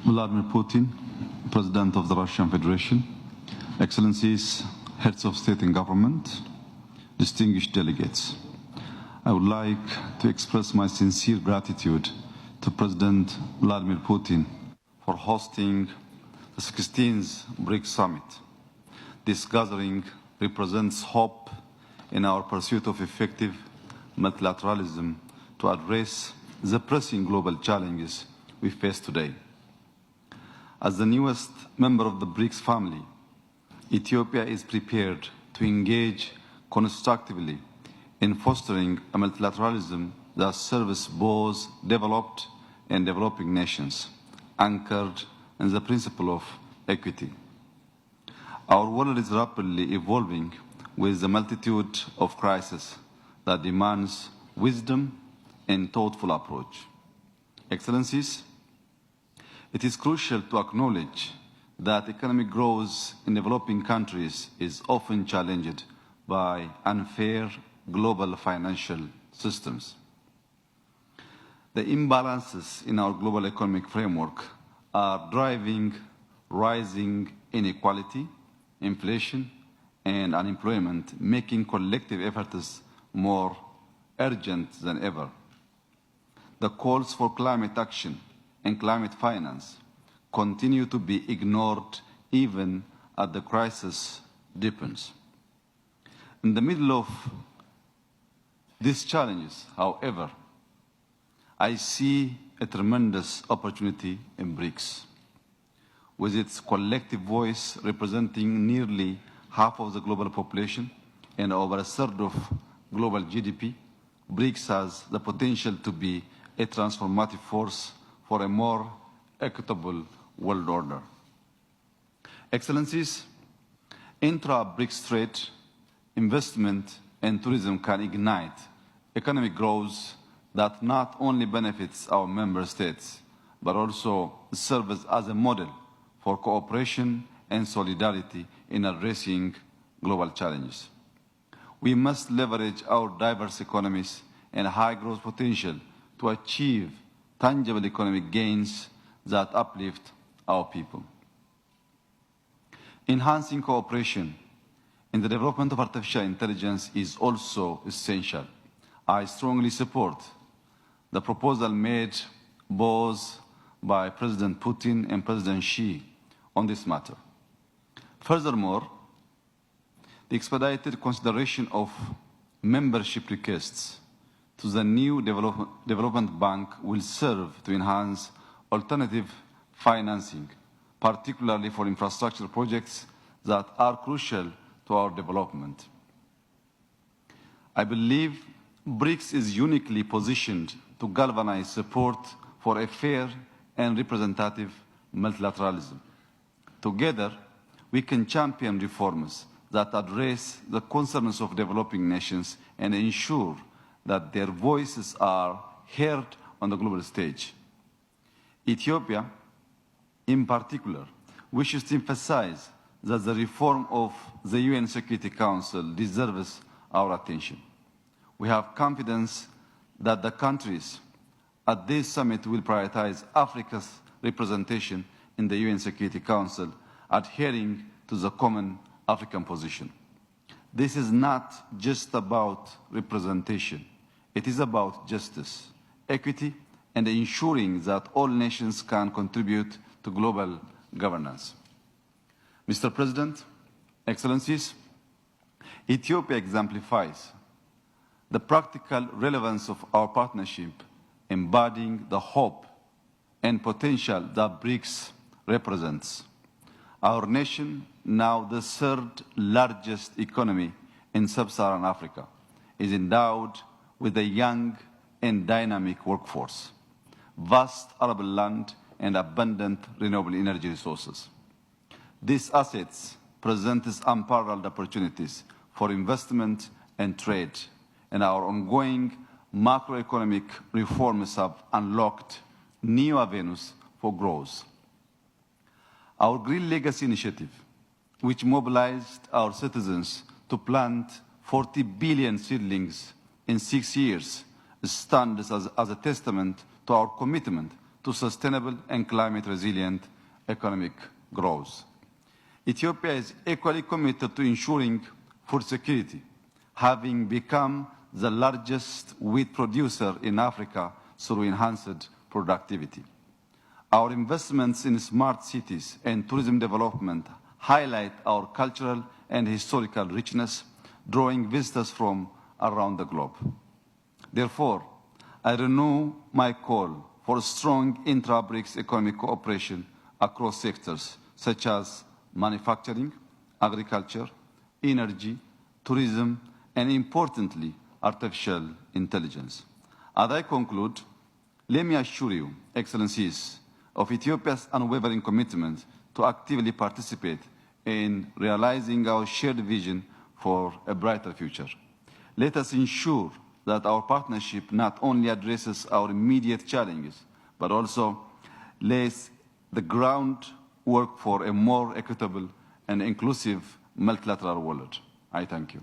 Vladimir Putin, President of the Russian Federation, Excellencies, Heads of State and Government, distinguished delegates. I would like to express my sincere gratitude to President Vladimir Putin for hosting the 16th BRICS Summit. This gathering represents hope in our pursuit of effective multilateralism to address the pressing global challenges we face today. As the newest member of the BRICS family, Ethiopia is prepared to engage constructively in fostering a multilateralism that serves both developed and developing nations, anchored in the principle of equity. Our world is rapidly evolving with a multitude of crises that demands wisdom and thoughtful approach. Excellencies, it is crucial to acknowledge that economic growth in developing countries is often challenged by unfair global financial systems. The imbalances in our global economic framework are driving rising inequality, inflation, and unemployment, making collective efforts more urgent than ever. The calls for climate action and climate finance continue to be ignored even as the crisis deepens. In the middle of these challenges, however, I see a tremendous opportunity in BRICS. With its collective voice representing nearly half of the global population and over a third of global GDP, BRICS has the potential to be a transformative force for a more equitable world order. Excellencies, intra-BRICS trade, investment, and tourism can ignite economic growth that not only benefits our member states, but also serves as a model for cooperation and solidarity in addressing global challenges. We must leverage our diverse economies and high growth potential to achieve tangible economic gains that uplift our people. Enhancing cooperation in the development of artificial intelligence is also essential. I strongly support the proposal made both by President Putin and President Xi on this matter. Furthermore, the expedited consideration of membership requests to the new development bank will serve to enhance alternative financing, particularly for infrastructure projects that are crucial to our development. I believe BRICS is uniquely positioned to galvanize support for a fair and representative multilateralism. Together, we can champion reforms that address the concerns of developing nations and ensure that their voices are heard on the global stage. Ethiopia, in particular, wishes to emphasize that the reform of the UN Security Council deserves our attention. We have confidence that the countries at this summit will prioritize Africa's representation in the UN Security Council, adhering to the common African position. This is not just about representation. It is about justice, equity, and ensuring that all nations can contribute to global governance. Mr. President, Excellencies, Ethiopia exemplifies the practical relevance of our partnership, embodying the hope and potential that BRICS represents. Our nation, now the third largest economy in sub-Saharan Africa, is endowed with a young and dynamic workforce, vast arable land, and abundant renewable energy resources. These assets present unparalleled opportunities for investment and trade, and our ongoing macroeconomic reforms have unlocked new avenues for growth. Our Green Legacy Initiative, which mobilized our citizens to plant 40 billion seedlings in 6 years, stands as a testament to our commitment to sustainable and climate-resilient economic growth. Ethiopia is equally committed to ensuring food security, having become the largest wheat producer in Africa through enhanced productivity. Our investments in smart cities and tourism development highlight our cultural and historical richness, drawing visitors from around the globe. Therefore, I renew my call for strong intra-BRICS economic cooperation across sectors such as manufacturing, agriculture, energy, tourism, and importantly, artificial intelligence. As I conclude, let me assure you, Excellencies, of Ethiopia's unwavering commitment to actively participate in realizing our shared vision for a brighter future. Let us ensure that our partnership not only addresses our immediate challenges, but also lays the groundwork for a more equitable and inclusive multilateral world. I thank you.